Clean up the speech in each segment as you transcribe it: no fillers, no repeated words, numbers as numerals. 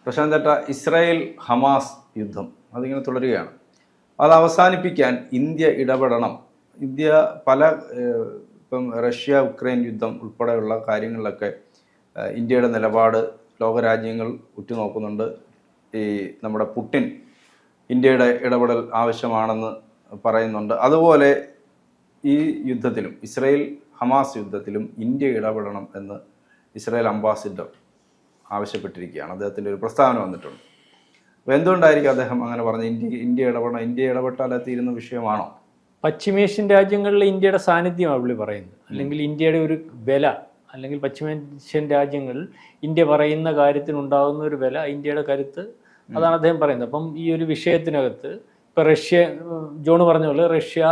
പ്രശാന്ത് ചേട്ടാ, Israel Hamas യുദ്ധം അതിങ്ങനെ തുടരുകയാണ്. അത് അവസാനിപ്പിക്കാൻ ഇന്ത്യ ഇടപെടണം. ഇന്ത്യ പല ഇപ്പം റഷ്യ ഉക്രൈൻ യുദ്ധം ഉൾപ്പെടെയുള്ള കാര്യങ്ങളിലൊക്കെ ഇന്ത്യയുടെ നിലപാട് ലോകരാജ്യങ്ങൾ ഉറ്റുനോക്കുന്നുണ്ട്. ഈ നമ്മുടെ പുടിൻ ഇന്ത്യയുടെ ഇടപെടൽ ആവശ്യമാണെന്ന് പറയുന്നുണ്ട്. അതുപോലെ ഈ യുദ്ധത്തിലും ഇസ്രായേൽ ഹമാസ് യുദ്ധത്തിലും ഇന്ത്യ ഇടപെടണം എന്ന് ഇസ്രായേൽ അംബാസിഡർ ആവശ്യപ്പെട്ടിരിക്കുകയാണ്. അദ്ദേഹത്തിൻ്റെ ഒരു പ്രസ്താവന വന്നിട്ടുണ്ട്. അപ്പോൾ എന്തുകൊണ്ടായിരിക്കും അദ്ദേഹം അങ്ങനെ പറഞ്ഞത്? ഇന്ത്യ ഇടപെടണം, ഇന്ത്യ ഇടപെട്ടാൽ തീരുന്ന വിഷയമാണോ? പശ്ചിമേഷ്യൻ രാജ്യങ്ങളിൽ ഇന്ത്യയുടെ സാന്നിധ്യമാണ് പുള്ളി പറയുന്നത്. അല്ലെങ്കിൽ ഇന്ത്യയുടെ ഒരു വില, അല്ലെങ്കിൽ പശ്ചിമേഷ്യൻ രാജ്യങ്ങളിൽ ഇന്ത്യ പറയുന്ന കാര്യത്തിനുണ്ടാകുന്ന ഒരു വില, ഇന്ത്യയുടെ കരുത്ത്, അതാണ് അദ്ദേഹം പറയുന്നത്. അപ്പം ഈ ഒരു വിഷയത്തിനകത്ത് ഇപ്പം റഷ്യ, ജോണ് പറഞ്ഞ പോലെ റഷ്യ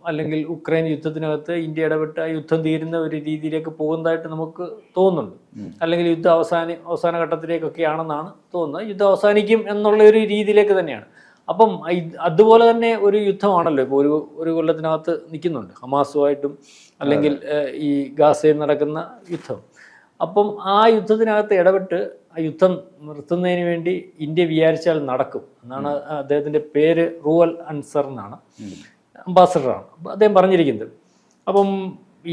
അല്ലെങ്കിൽ ഉക്രൈൻ യുദ്ധത്തിനകത്ത് ഇന്ത്യ ഇടപെട്ട് ആ യുദ്ധം തീരുന്ന ഒരു രീതിയിലേക്ക് പോകുന്നതായിട്ട് നമുക്ക് തോന്നുന്നുണ്ട്. അല്ലെങ്കിൽ യുദ്ധം അവസാന ഘട്ടത്തിലേക്കൊക്കെയാണെന്നാണ് തോന്നുന്നത്. യുദ്ധം അവസാനിക്കും എന്നുള്ള ഒരു രീതിയിലേക്ക് തന്നെയാണ്. അപ്പം അതുപോലെ തന്നെ ഒരു യുദ്ധമാണല്ലോ ഇപ്പോൾ ഒരു കൊല്ലത്തിനകത്ത് നിൽക്കുന്നുണ്ട് ഹമാസുമായിട്ടും അല്ലെങ്കിൽ ഈ ഗാസയിൽ നടക്കുന്ന യുദ്ധം. അപ്പം ആ യുദ്ധത്തിനകത്ത് ഇടപെട്ട് ആ യുദ്ധം നിർത്തുന്നതിന് വേണ്ടി ഇന്ത്യ വിചാരിച്ചാൽ നടക്കും എന്നാണ് അദ്ദേഹത്തിൻ്റെ പേര്. റൂവൽ അൻസർ എന്നാണ്, അംബാസഡറാണ് അദ്ദേഹം പറഞ്ഞിരിക്കുന്നത്. അപ്പം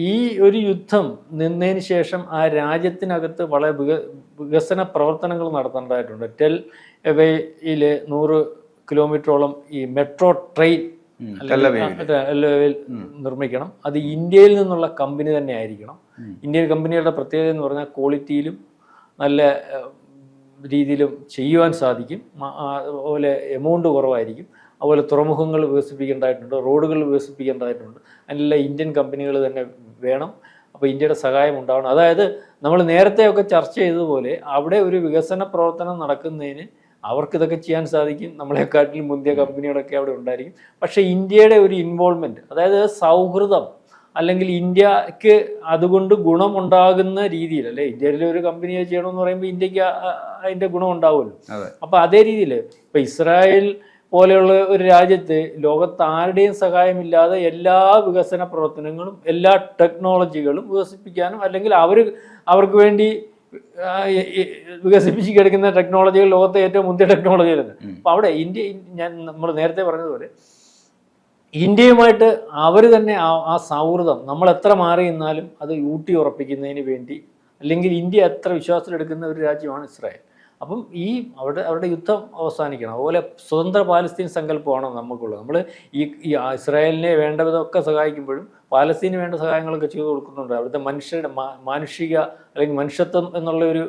ഈ ഒരു യുദ്ധം നിന്നതിന് ശേഷം ആ രാജ്യത്തിനകത്ത് വളരെ വികസന പ്രവർത്തനങ്ങൾ നടത്തേണ്ടതായിട്ടുണ്ട്. ടെൽ എവയിൽ 100 കിലോമീറ്ററോളം ഈ മെട്രോ ട്രെയിൻ നിർമ്മിക്കണം. അത് ഇന്ത്യയിൽ നിന്നുള്ള കമ്പനി തന്നെ ആയിരിക്കണം. ഇന്ത്യൻ കമ്പനികളുടെ പ്രത്യേകത എന്ന് പറഞ്ഞാൽ ക്വാളിറ്റിയിലും നല്ല രീതിയിലും ചെയ്യുവാൻ സാധിക്കും. അതുപോലെ എമൗണ്ട് കുറവായിരിക്കും. അതുപോലെ തുറമുഖങ്ങൾ വികസിപ്പിക്കേണ്ടതായിട്ടുണ്ട്, റോഡുകൾ വികസിപ്പിക്കേണ്ടതായിട്ടുണ്ട്. അതിനെല്ലാം ഇന്ത്യൻ കമ്പനികൾ തന്നെ വേണം. അപ്പോൾ ഇന്ത്യയുടെ സഹായം ഉണ്ടാവണം. അതായത് നമ്മൾ നേരത്തെയൊക്കെ ചർച്ച ചെയ്തതുപോലെ അവിടെ ഒരു വികസന പ്രവർത്തനം നടക്കുന്നതിന് അവർക്കിതൊക്കെ ചെയ്യാൻ സാധിക്കും. നമ്മളെക്കാട്ടിലും മുന്തിയ കമ്പനികളൊക്കെ അവിടെ ഉണ്ടായിരിക്കും. പക്ഷേ ഇന്ത്യയുടെ ഒരു ഇൻവോൾവ്മെൻറ്റ്, അതായത് സൗഹൃദം, അല്ലെങ്കിൽ ഇന്ത്യക്ക് അതുകൊണ്ട് ഗുണമുണ്ടാകുന്ന രീതിയിൽ, അല്ലെ ഇന്ത്യയിലെ ഒരു കമ്പനിയെ ചെയ്യണമെന്ന് പറയുമ്പോൾ ഇന്ത്യക്ക് അതിൻ്റെ ഗുണം ഉണ്ടാവുമല്ലോ. അപ്പോൾ അതേ രീതിയിൽ ഇപ്പം ഇസ്രായേൽ പോലെയുള്ള ഒരു രാജ്യത്ത് ലോകത്ത് ആരുടെയും സഹായമില്ലാതെ എല്ലാ വികസന പ്രവർത്തനങ്ങളും എല്ലാ ടെക്നോളജികളും വികസിപ്പിക്കാനും, അല്ലെങ്കിൽ അവർക്ക് വേണ്ടി വികസിപ്പിച്ച് കിടക്കുന്ന ടെക്നോളജികൾ ലോകത്തെ ഏറ്റവും മുന്തിയ ടെക്നോളജികളാണ്. അപ്പോൾ അവിടെ നമ്മൾ നേരത്തെ പറഞ്ഞതുപോലെ ഇന്ത്യയുമായിട്ട് അവർ തന്നെ ആ സൗഹൃദം നമ്മൾ എത്ര മാറി നിന്നാലും അത് ഊട്ടി ഉറപ്പിക്കുന്നതിന് വേണ്ടി, അല്ലെങ്കിൽ ഇന്ത്യ എത്ര വിശ്വാസത്തിലെടുക്കുന്ന ഒരു രാജ്യമാണ് ഇസ്രായേൽ. അപ്പം അവരുടെ യുദ്ധം അവസാനിക്കണം. അതുപോലെ സ്വതന്ത്ര പാലസ്തീൻ സങ്കല്പമാണ് നമുക്കുള്ളത്. നമ്മൾ ഈ ഇസ്രായേലിനെ വേണ്ട വിധമൊക്കെ സഹായിക്കുമ്പോഴും പാലസ്തീന് വേണ്ട സഹായങ്ങളൊക്കെ ചെയ്തു കൊടുക്കുന്നുണ്ട്. അവിടുത്തെ മാനുഷിക അല്ലെങ്കിൽ മനുഷ്യത്വം എന്നുള്ള ഒരു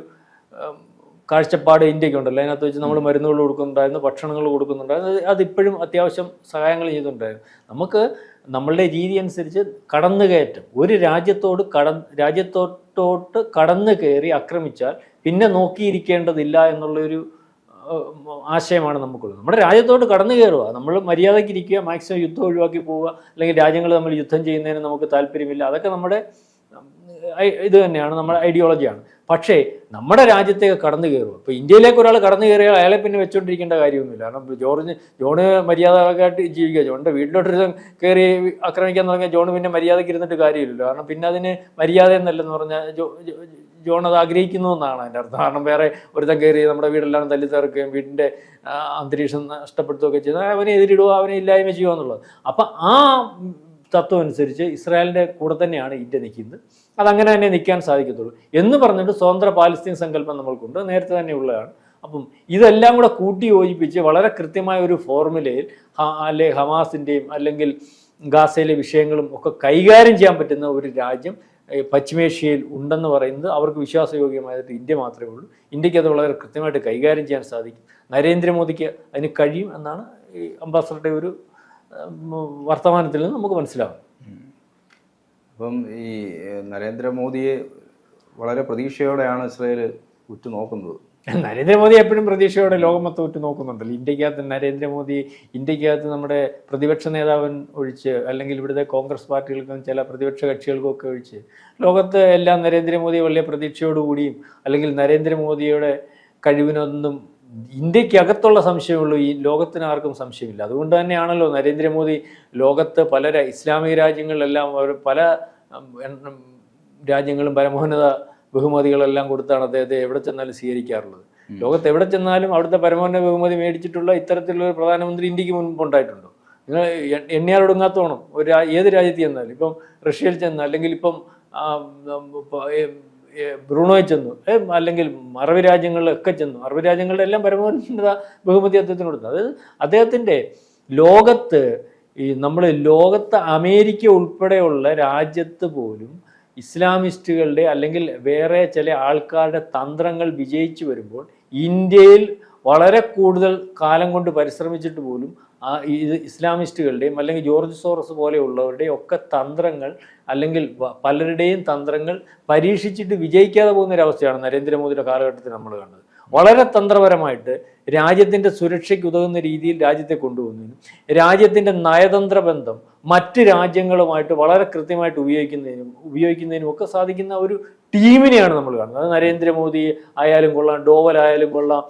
കാഴ്ചപ്പാട് ഇന്ത്യക്കുണ്ടല്ലോ. അതിനകത്ത് വെച്ച് നമ്മൾ മരുന്നുകൾ കൊടുക്കുന്നുണ്ടായിരുന്നു, ഭക്ഷണങ്ങൾ കൊടുക്കുന്നുണ്ടായിരുന്നു. അതിപ്പോഴും അത്യാവശ്യം സഹായങ്ങൾ ചെയ്തിട്ടുണ്ടായിരുന്നു. നമുക്ക് നമ്മളുടെ രീതി അനുസരിച്ച് കടന്നുകയറ്റം, ഒരു രാജ്യത്തോട്ട് കടന്നു കയറി ആക്രമിച്ചാൽ പിന്നെ നോക്കിയിരിക്കേണ്ടതില്ല എന്നുള്ളൊരു ആശയമാണ് നമുക്കുള്ളത്. നമ്മുടെ രാജ്യത്തോട്ട് കടന്നു കയറുക, നമ്മൾ മര്യാദയ്ക്ക് ഇരിക്കുക, മാക്സിമം യുദ്ധം ഒഴിവാക്കി പോവുക, അല്ലെങ്കിൽ രാജ്യങ്ങൾ നമ്മൾ യുദ്ധം ചെയ്യുന്നതിന് നമുക്ക് താല്പര്യമില്ല, അതൊക്കെ നമ്മുടെ ഇത് തന്നെയാണ്, നമ്മുടെ ഐഡിയോളജിയാണ്. പക്ഷേ നമ്മുടെ രാജ്യത്തേക്ക് കടന്നു കയറുക, ഇപ്പോൾ ഇന്ത്യയിലേക്ക് ഒരാൾ കടന്നു കയറിയാൽ അയാളെ പിന്നെ വെച്ചുകൊണ്ടിരിക്കേണ്ട കാര്യമൊന്നുമില്ല. കാരണം ജോണ് മര്യാദക്കായിട്ട് ജീവിക്കുക. ജോണിൻ്റെ വീട്ടിലോട്ട് കയറി ആക്രമിക്കാൻ തുടങ്ങിയാൽ ജോണ് പിന്നെ മര്യാദയ്ക്ക് ഇരുന്നിട്ട് കാര്യമില്ലല്ലോ. കാരണം പിന്നെ അതിന് മര്യാദ എന്നല്ലെന്ന് പറഞ്ഞാൽ ജോൺ അത് ആഗ്രഹിക്കുന്നു എന്നാണ് അതിൻ്റെ അർത്ഥം. കാരണം വേറെ ഒരുത്തൻ കയറി നമ്മുടെ വീടെല്ലാം തല്ലി തീർക്കുകയും വീടിൻ്റെ അന്തരീക്ഷം നഷ്ടപ്പെടുത്തുകയൊക്കെ ചെയ്താൽ അവനെ എതിരിടുക, അവനെ ഇല്ലായ്മ ചെയ്യുക എന്നുള്ളത്. അപ്പം ആ തത്വം അനുസരിച്ച് ഇസ്രായേലിൻ്റെ കൂടെ തന്നെയാണ് ഇന്ത്യ നിൽക്കുന്നത്. അതങ്ങനെ തന്നെ നിൽക്കാൻ സാധിക്കത്തുള്ളൂ എന്ന് പറഞ്ഞിട്ട് സ്വതന്ത്ര പാലസ്തീൻ സങ്കല്പം നമ്മൾക്കുണ്ട്, നേരത്തെ തന്നെ ഉള്ളതാണ്. അപ്പം ഇതെല്ലാം കൂടെ കൂട്ടി യോജിപ്പിച്ച് വളരെ കൃത്യമായ ഒരു ഫോർമുലയിൽ ഹമാസിൻ്റെയും അല്ലെങ്കിൽ ഗാസയിലെ വിഷയങ്ങളും ഒക്കെ കൈകാര്യം ചെയ്യാൻ പറ്റുന്ന ഒരു രാജ്യം പശ്ചിമേഷ്യയിൽ ഉണ്ടെന്ന് പറയുന്നത് അവർക്ക് വിശ്വാസയോഗ്യമായിട്ട് ഇന്ത്യ മാത്രമേ ഉള്ളൂ. ഇന്ത്യക്ക് അത് വളരെ കൃത്യമായിട്ട് കൈകാര്യം ചെയ്യാൻ സാധിക്കും. നരേന്ദ്രമോദിക്ക് അതിന് കഴിയും എന്നാണ് ഈ അംബാസഡറുടെ ഒരു വർത്തമാനത്തിൽ നിന്ന് നമുക്ക് മനസ്സിലാവും. അപ്പം ഈ നരേന്ദ്രമോദിയെ വളരെ പ്രതീക്ഷയോടെയാണ് ഇസ്രായേൽ ഉറ്റുനോക്കുന്നത്. നരേന്ദ്രമോദി എപ്പോഴും പ്രതീക്ഷയോടെ ലോകം മൊത്തം ഉറ്റു നോക്കുന്നുണ്ടല്ലോ. ഇന്ത്യക്കകത്ത് നമ്മുടെ പ്രതിപക്ഷ നേതാവൻ ഒഴിച്ച്, അല്ലെങ്കിൽ ഇവിടുത്തെ കോൺഗ്രസ് പാർട്ടികൾക്കും ചില പ്രതിപക്ഷ കക്ഷികൾക്കും ഒക്കെ ഒഴിച്ച് ലോകത്ത് എല്ലാം നരേന്ദ്രമോദി വലിയ പ്രതീക്ഷയോടുകൂടിയും, അല്ലെങ്കിൽ നരേന്ദ്രമോദിയുടെ കഴിവിനൊന്നും ഇന്ത്യക്കകത്തുള്ള സംശയമുള്ളൂ, ഈ ലോകത്തിന് ആർക്കും സംശയമില്ല. അതുകൊണ്ട് തന്നെയാണല്ലോ നരേന്ദ്രമോദി ലോകത്ത് പല ഇസ്ലാമിക രാജ്യങ്ങളിലെല്ലാം പല രാജ്യങ്ങളും പരമോന്നത ബഹുമതികളെല്ലാം കൊടുത്താണ് അദ്ദേഹത്തെ എവിടെ ചെന്നാലും സ്വീകരിക്കാറുള്ളത്. ലോകത്ത് എവിടെ ചെന്നാലും അവിടുത്തെ പരമോന്നത ബഹുമതി മേടിച്ചിട്ടുള്ള ഇത്തരത്തിലുള്ള ഒരു പ്രധാനമന്ത്രി ഇന്ത്യക്ക് മുൻപുണ്ടായിട്ടുണ്ടോ? നിങ്ങൾ എണ്ണിയാലൊടുങ്ങാത്തോണം ഏത് രാജ്യത്ത് ചെന്നാലും, ഇപ്പം റഷ്യയിൽ ചെന്ന്, അല്ലെങ്കിൽ ഇപ്പം ബ്രൂണോയിൽ ചെന്നു, അല്ലെങ്കിൽ അറബ് രാജ്യങ്ങളിലൊക്കെ ചെന്നു, അറബ് രാജ്യങ്ങളുടെ എല്ലാം പരമോന്നത ബഹുമതി അദ്ദേഹത്തിന് കൊടുത്തു. അതായത് അദ്ദേഹത്തിൻ്റെ ലോകത്ത് ലോകത്ത് അമേരിക്ക ഉൾപ്പെടെയുള്ള രാജ്യത്ത് പോലും ഇസ്ലാമിസ്റ്റുകളുടെ അല്ലെങ്കിൽ വേറെ ചില ആൾക്കാരുടെ തന്ത്രങ്ങൾ വിജയിച്ചു വരുമ്പോൾ ഇന്ത്യയിൽ വളരെ കൂടുതൽ കാലം കൊണ്ട് പരിശ്രമിച്ചിട്ട് പോലും ഇത് ഇസ്ലാമിസ്റ്റുകളുടെയും അല്ലെങ്കിൽ ജോർജ് സോറസ് പോലെയുള്ളവരുടെയും ഒക്കെ തന്ത്രങ്ങൾ അല്ലെങ്കിൽ പലരുടെയും തന്ത്രങ്ങൾ പരീക്ഷിച്ചിട്ട് വിജയിക്കാതെ പോകുന്ന ഒരവസ്ഥയാണ് നരേന്ദ്രമോദിയുടെ കാലഘട്ടത്തിൽ നമ്മൾ കണ്ടത്. വളരെ തന്ത്രപരമായിട്ട് രാജ്യത്തിൻ്റെ സുരക്ഷയ്ക്ക് ഉതകുന്ന രീതിയിൽ രാജ്യത്തെ കൊണ്ടുപോകുന്നതിനും രാജ്യത്തിൻ്റെ നയതന്ത്ര ബന്ധം മറ്റ് രാജ്യങ്ങളുമായിട്ട് വളരെ കൃത്യമായിട്ട് ഉപയോഗിക്കുന്നതിനും ഒക്കെ സാധിക്കുന്ന ഒരു ടീമിനെയാണ് നമ്മൾ കാണുന്നത്. അത് നരേന്ദ്രമോദി ആയാലും കൊള്ളാം, ഡോവൽ ആയാലും കൊള്ളാം,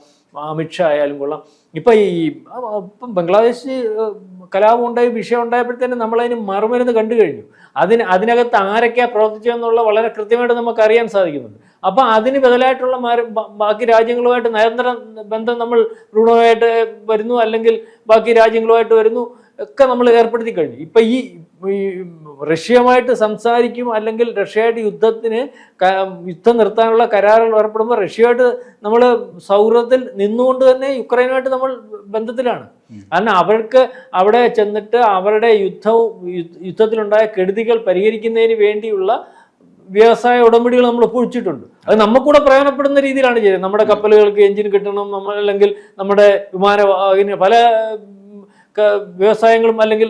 അമിത്ഷാ ആയാലും കൊള്ളാം. ഇപ്പം ബംഗ്ലാദേശ് കലാപം ഉണ്ടായി, വിഷയം ഉണ്ടായപ്പോഴത്തേന് നമ്മളതിന് മറുമരുന്ന് കണ്ടു കഴിഞ്ഞു. അതിനകത്ത് ആരൊക്കെയാണ് പ്രവർത്തിച്ചതെന്നുള്ള വളരെ കൃത്യമായിട്ട് നമുക്ക് അറിയാൻ സാധിക്കുന്നുണ്ട്. അപ്പം അതിന് ബദലായിട്ടുള്ള ബാക്കി രാജ്യങ്ങളുമായിട്ട് നയതന്ത്ര ബന്ധം നമ്മൾ ബ്രൂണോയായിട്ട് വരുന്നു, അല്ലെങ്കിൽ ബാക്കി രാജ്യങ്ങളുമായിട്ട് വരുന്നു, ഒക്കെ നമ്മൾ ഏർപ്പെടുത്തി കഴിഞ്ഞു. ഇപ്പം ഈ റഷ്യയുമായിട്ട് സംസാരിക്കും, അല്ലെങ്കിൽ റഷ്യയായിട്ട് യുദ്ധം നിർത്താനുള്ള കരാറുകൾ ഏർപ്പെടുമ്പോൾ റഷ്യയായിട്ട് നമ്മൾ സൗഹൃദത്തിൽ നിന്നുകൊണ്ട് തന്നെ യുക്രൈനുമായിട്ട് നമ്മൾ ബന്ധത്തിലാണ്. കാരണം അവർക്ക് അവിടെ ചെന്നിട്ട് അവരുടെ യുദ്ധത്തിലുണ്ടായ കെടുതികൾ പരിഹരിക്കുന്നതിന് വേണ്ടിയുള്ള വ്യവസായ ഉടമ്പടികൾ നമ്മൾ ഒപ്പിച്ചിട്ടുണ്ട്. അത് നമുക്കൂടെ പ്രയോജനപ്പെടുന്ന രീതിയിലാണ് ചെയ്യുന്നത്. നമ്മുടെ കപ്പലുകൾക്ക് എഞ്ചിൻ കിട്ടണം, അല്ലെങ്കിൽ നമ്മുടെ പല വ്യവസായങ്ങളും അല്ലെങ്കിൽ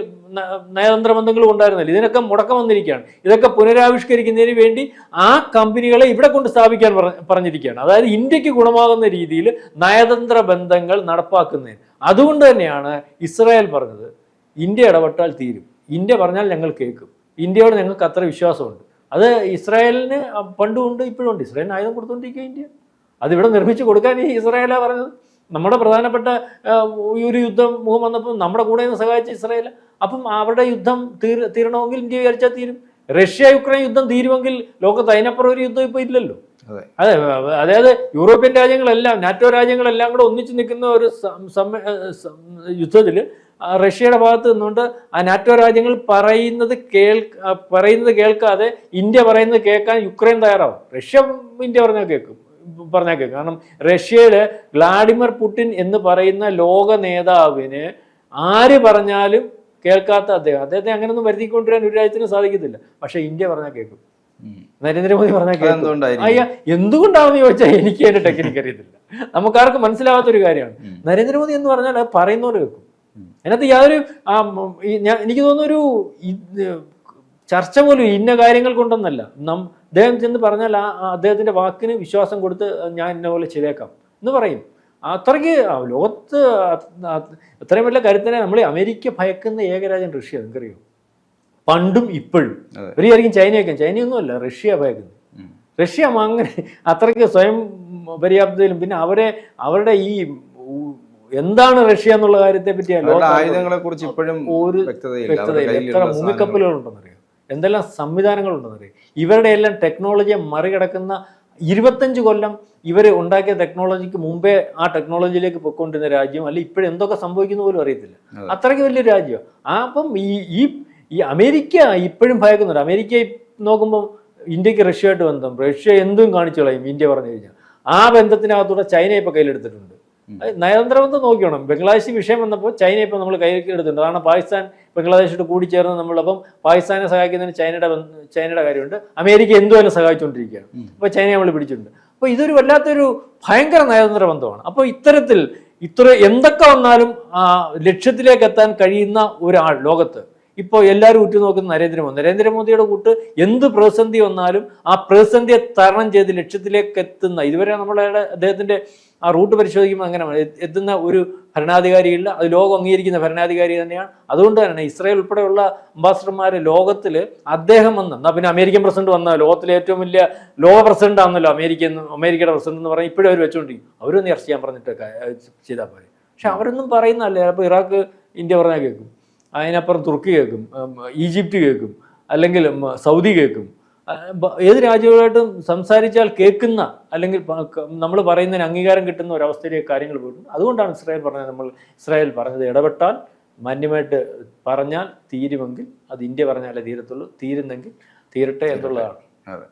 നയതന്ത്ര ബന്ധങ്ങളും ഉണ്ടായിരുന്നില്ല. ഇതിനൊക്കെ മുടക്കം വന്നിരിക്കുകയാണ്. ഇതൊക്കെ പുനരാവിഷ്കരിക്കുന്നതിന് വേണ്ടി ആ കമ്പനികളെ ഇവിടെ കൊണ്ട് സ്ഥാപിക്കാൻ പറഞ്ഞിരിക്കുകയാണ്. അതായത് ഇന്ത്യക്ക് ഗുണമാകുന്ന രീതിയിൽ നയതന്ത്ര ബന്ധങ്ങൾ നടപ്പാക്കുന്നതിന്. അതുകൊണ്ട് തന്നെയാണ് ഇസ്രായേൽ പറഞ്ഞത് ഇന്ത്യ ഇടപെട്ടാൽ തീരും, ഇന്ത്യ പറഞ്ഞാൽ ഞങ്ങൾ കേൾക്കും, ഇന്ത്യയോട് ഞങ്ങൾക്ക് അത്ര വിശ്വാസമുണ്ട്. അത് ഇസ്രായേലിന് പണ്ടുമുണ്ട്, ഇപ്പോഴും ഉണ്ട്. ഇസ്രായേലിന് ആയുധം കൊടുത്തുകൊണ്ടിരിക്കുക ഇന്ത്യ. അതിവിടെ നിർമ്മിച്ച് കൊടുക്കാൻ ഈ ഇസ്രായേലാണ് പറഞ്ഞത്. നമ്മുടെ പ്രധാനപ്പെട്ട ഒരു യുദ്ധം മുഖം വന്നപ്പോൾ നമ്മുടെ കൂടെ നിന്ന് സഹായിച്ച ഇസ്രായേൽ. അപ്പം അവരുടെ യുദ്ധം തീരണമെങ്കിൽ ഇന്ത്യ വിചാരിച്ചാൽ തീരും. റഷ്യ യുക്രൈൻ യുദ്ധം തീരുമെങ്കിൽ ലോകത്ത് അതിനപ്പുറം ഒരു യുദ്ധം ഇപ്പോൾ ഇല്ലല്ലോ. അതെ, അതായത് യൂറോപ്യൻ രാജ്യങ്ങളെല്ലാം, നാറ്റോ രാജ്യങ്ങളെല്ലാം കൂടെ ഒന്നിച്ചു നിൽക്കുന്ന ഒരു യുദ്ധത്തിൽ റഷ്യയുടെ ഭാഗത്ത് നിന്നുകൊണ്ട് ആ നാറ്റോ രാജ്യങ്ങൾ പറയുന്നത് കേൾക്കാതെ ഇന്ത്യ പറയുന്നത് കേൾക്കാൻ യുക്രൈൻ തയ്യാറാവും. റഷ്യ ഇന്ത്യ പറഞ്ഞാൽ കേൾക്കും. കാരണം റഷ്യയുടെ വ്ളാഡിമിർ പുടിൻ എന്ന് പറയുന്ന ലോക നേതാവിന് ആര് പറഞ്ഞാലും കേൾക്കാത്ത അദ്ദേഹത്തെ അങ്ങനെയൊന്നും വരുത്തിക്കൊണ്ടുവരാൻ ഒരു രാജ്യത്തിന് സാധിക്കത്തില്ല. പക്ഷെ ഇന്ത്യ പറഞ്ഞാൽ കേൾക്കും, നരേന്ദ്രമോദി പറഞ്ഞാൽ കേൾക്കും. എന്തുകൊണ്ടാണെന്ന് ചോദിച്ചാൽ എനിക്ക് അതിന്റെ ടെക്നിക്ക് അറിയത്തില്ല. നമുക്കാർക്കും മനസ്സിലാവാത്തൊരു കാര്യമാണ്. നരേന്ദ്രമോദി എന്ന് പറഞ്ഞാൽ അത് പറയുന്നവര് കേൾക്കും. അതിനകത്ത് യാതൊരു എനിക്ക് തോന്നുന്നൊരു ചർച്ച പോലും ഇന്ന കാര്യങ്ങൾ കൊണ്ടൊന്നല്ല. അദ്ദേഹം ചെന്ന് പറഞ്ഞാൽ അദ്ദേഹത്തിന്റെ വാക്കിന് വിശ്വാസം കൊടുത്ത് ഞാൻ ഇന്ന പോലെ ചെയ്തേക്കാം എന്ന് പറയും. അത്രയ്ക്ക് ലോകത്ത് അത്രയും വലിയ കരുത്തിനെ നമ്മൾ അമേരിക്ക ഭയക്കുന്ന ഏകരാജ്യം റഷ്യ. നിങ്ങൾക്കറിയോ? പണ്ടും ഇപ്പോഴും ഒരിക്കലും ചൈനയൊന്നുമല്ല, റഷ്യ ഭയക്കുന്നത്. റഷ്യ അങ്ങനെ അത്രയ്ക്ക് സ്വയം പര്യാപ്തതയിലും പിന്നെ അവരുടെ ഈ എന്താണ് റഷ്യ എന്നുള്ള കാര്യത്തെ പറ്റി ആയുധങ്ങളെ കുറിച്ച് ഇപ്പോഴും ഒരു വ്യക്തതയില്ല. എത്ര ഭൂമിക്കപ്പലുകളുണ്ടെന്നറിയാം, എന്തെല്ലാം സംവിധാനങ്ങളുണ്ടെന്നറിയാം. ഇവരുടെ എല്ലാം ടെക്നോളജിയെ മറികടക്കുന്ന 25 കൊല്ലം ഇവർ ഉണ്ടാക്കിയ ടെക്നോളജിക്ക് മുമ്പേ ആ ടെക്നോളജിയിലേക്ക് പൊയ്ക്കൊണ്ടിരുന്ന രാജ്യം അല്ല ഇപ്പോഴും എന്തൊക്കെ സംഭവിക്കുന്ന പോലും അറിയത്തില്ല. അത്രയ്ക്ക് വലിയൊരു രാജ്യം. അപ്പം ഈ അമേരിക്ക ഇപ്പോഴും ഭയക്കുന്നുണ്ട്. അമേരിക്ക നോക്കുമ്പോൾ ഇന്ത്യക്ക് റഷ്യയായിട്ട് ബന്ധം, റഷ്യ എന്തും കാണിച്ചു കളയും ഇന്ത്യ പറഞ്ഞു കഴിഞ്ഞാൽ. ആ ബന്ധത്തിനകത്തൂടെ ചൈന ഇപ്പോൾ കയ്യിലെടുത്തിട്ടുണ്ട്. നയതന്ത്രബന്ധം നോക്കിയോണം. ബംഗ്ലാദേശ് വിഷയം വന്നപ്പോൾ ചൈന ഇപ്പോൾ നമ്മൾ കയ്യിലെടുത്തിട്ടുണ്ട്. കാരണം പാകിസ്ഥാൻ ബംഗ്ലാദേശോട് കൂടിച്ചേർന്ന് നമ്മളപ്പം പാകിസ്ഥാനെ സഹായിക്കുന്നതിന് ചൈനയുടെ കാര്യമുണ്ട്. അമേരിക്ക എന്തുവരെ സഹായിച്ചുകൊണ്ടിരിക്കുകയാണ്. അപ്പോൾ ചൈനയെ നമ്മൾ പിടിച്ചിട്ടുണ്ട്. അപ്പോൾ ഇതൊരു വല്ലാത്തൊരു ഭയങ്കര നയതന്ത്ര ബന്ധമാണ്. അപ്പോൾ ഇത്ര എന്തൊക്കെ വന്നാലും ലക്ഷ്യത്തിലേക്ക് എത്താൻ കഴിയുന്ന ഒരാൾ ലോകത്ത് ഇപ്പോൾ എല്ലാവരും ഉറ്റുനോക്കുന്ന നരേന്ദ്രമോദിയുടെ കൂട്ട് എന്ത് പ്രതിസന്ധി വന്നാലും ആ പ്രതിസന്ധിയെ തരണം ചെയ്ത് ലക്ഷ്യത്തിലേക്ക് എത്തുന്ന, ഇതുവരെ നമ്മളുടെ അദ്ദേഹത്തിന്റെ ആ റൂട്ട് പരിശോധിക്കുമ്പോൾ അങ്ങനെ എത്തുന്ന ഒരു ഭരണാധികാരിയില്ല. അത് ലോകം അംഗീകരിക്കുന്ന ഭരണാധികാരി തന്നെയാണ്. അതുകൊണ്ട് തന്നെ ഇസ്രായേൽ ഉൾപ്പെടെയുള്ള അംബാസഡർമാർ ലോകത്തിൽ അദ്ദേഹം എന്നാൽ പിന്നെ അമേരിക്കൻ പ്രസിഡന്റ് വന്ന ലോകത്തിലെ ഏറ്റവും വലിയ പ്രസിഡന്റ് ആണല്ലോ അമേരിക്കയുടെ പ്രസിഡന്റ് എന്ന് പറഞ്ഞാൽ ഇപ്പോഴും അവർ വെച്ചുകൊണ്ടിരിക്കും. അവരൊന്നും ഇറച്ചി ചെയ്യാൻ പറഞ്ഞിട്ട് ചെയ്താൽ പോലെ. പക്ഷെ അവരൊന്നും പറയുന്നതല്ലേ. അപ്പോൾ ഇറാഖ് ഇന്ത്യ പറഞ്ഞാൽ കേൾക്കും, അതിനപ്പുറം തുർക്കി കേൾക്കും, ഈജിപ്റ്റ് കേൾക്കും, അല്ലെങ്കിൽ സൗദി കേൾക്കും, ഏത് രാജ്യവുമായിട്ടും സംസാരിച്ചാൽ കേൾക്കുന്ന അല്ലെങ്കിൽ നമ്മൾ പറയുന്നതിന് അംഗീകാരം കിട്ടുന്ന ഒരവസ്ഥയിലേക്ക് കാര്യങ്ങൾ പോയിട്ടുണ്ട്. അതുകൊണ്ടാണ് ഇസ്രായേൽ പറഞ്ഞത് ഇടപെട്ടാൽ മാന്യമായിട്ട് പറഞ്ഞാൽ തീരുമെങ്കിൽ അത് ഇന്ത്യ പറഞ്ഞാലേ തീരത്തുള്ളൂ, തീരുന്നെങ്കിൽ തീരട്ടെ എന്നുള്ളതാണ്. അതെ.